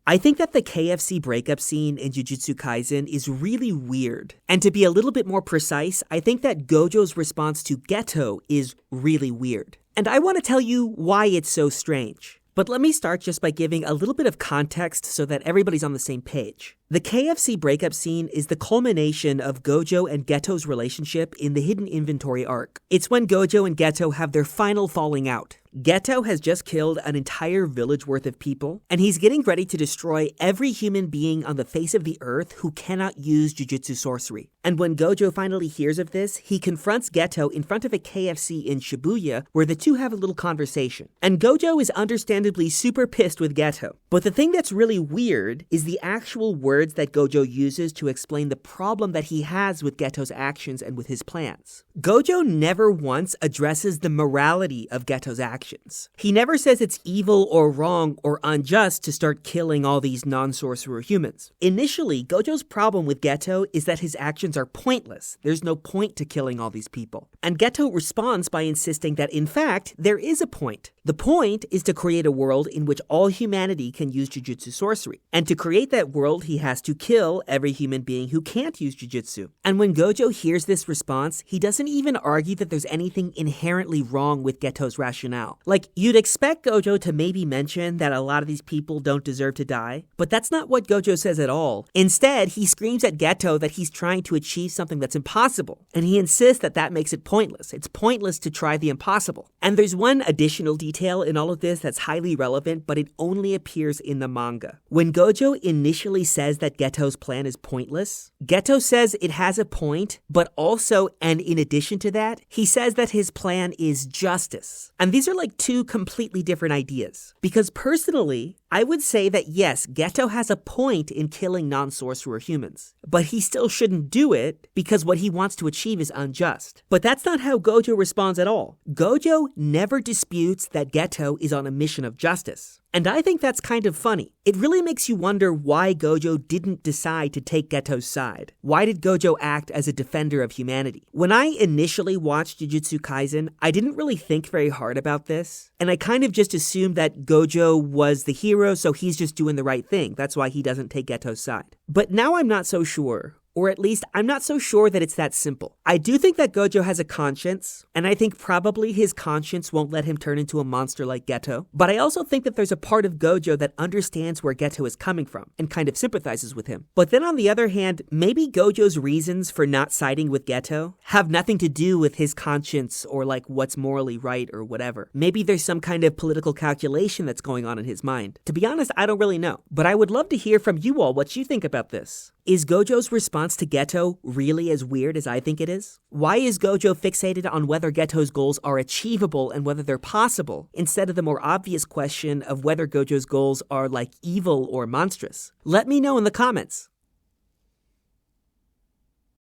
I think that the KFC breakup scene in Jujutsu Kaisen is really weird. And to be a little bit more precise, I think that Gojo's response to Geto is really weird. And I want to tell you why it's so strange. But let me start just by giving a little bit of context so that everybody's on the same page. The KFC breakup scene is the culmination of Gojo and Geto's relationship in the Hidden Inventory arc. It's when Gojo and Geto have their final falling out. Geto has just killed an entire village worth of people, and he's getting ready to destroy every human being on the face of the earth who cannot use Jujutsu sorcery. And when Gojo finally hears of this, he confronts Geto in front of a KFC in Shibuya, where the two have a little conversation. And Gojo is understandably super pissed with Geto. But the thing that's really weird is the actual words that Gojo uses to explain the problem that he has with Geto's actions and with his plans. Gojo never once addresses the morality of Geto's actions. He never says it's evil or wrong or unjust to start killing all these non-sorcerer humans. Initially, Gojo's problem with Geto is that his actions are pointless. There's no point to killing all these people. And Geto responds by insisting that in fact, there is a point. The point is to create a world in which all humanity can use Jujutsu sorcery. And to create that world, he has to kill every human being who can't use Jujutsu. And when Gojo hears this response, he doesn't even argue that there's anything inherently wrong with Geto's rationale. Like, you'd expect Gojo to maybe mention that a lot of these people don't deserve to die, but that's not what Gojo says at all. Instead, he screams at Geto that he's trying to achieve something that's impossible, and he insists that that makes it pointless. It's pointless to try the impossible. And there's one additional detail in all of this that's highly relevant, but it only appears in the manga. When Gojo initially says that Geto's plan is pointless, Geto says it has a point, but also, and in addition to that, he says that his plan is justice. And these are like two completely different ideas. Because personally, I would say that yes, Geto has a point in killing non-sorcerer humans, but he still shouldn't do it because what he wants to achieve is unjust. But that's not how Gojo responds at all. Gojo never disputes that Geto is on a mission of justice. And I think that's kind of funny. It really makes you wonder why Gojo didn't decide to take Geto's side. Why did Gojo act as a defender of humanity? When I initially watched Jujutsu Kaisen, I didn't really think very hard about this. And I kind of just assumed that Gojo was the hero, so he's just doing the right thing. That's why he doesn't take Geto's side. But now I'm not so sure. Or at least, I'm not so sure that it's that simple. I do think that Gojo has a conscience, and I think probably his conscience won't let him turn into a monster like Geto. But I also think that there's a part of Gojo that understands where Geto is coming from, and kind of sympathizes with him. But then on the other hand, maybe Gojo's reasons for not siding with Geto have nothing to do with his conscience or like what's morally right or whatever. Maybe there's some kind of political calculation that's going on in his mind. To be honest, I don't really know. But I would love to hear from you all what you think about this. Is Gojo's response to Geto really as weird as I think it is? Why is Gojo fixated on whether Geto's goals are achievable and whether they're possible, instead of the more obvious question of whether Gojo's goals are like evil or monstrous? Let me know in the comments.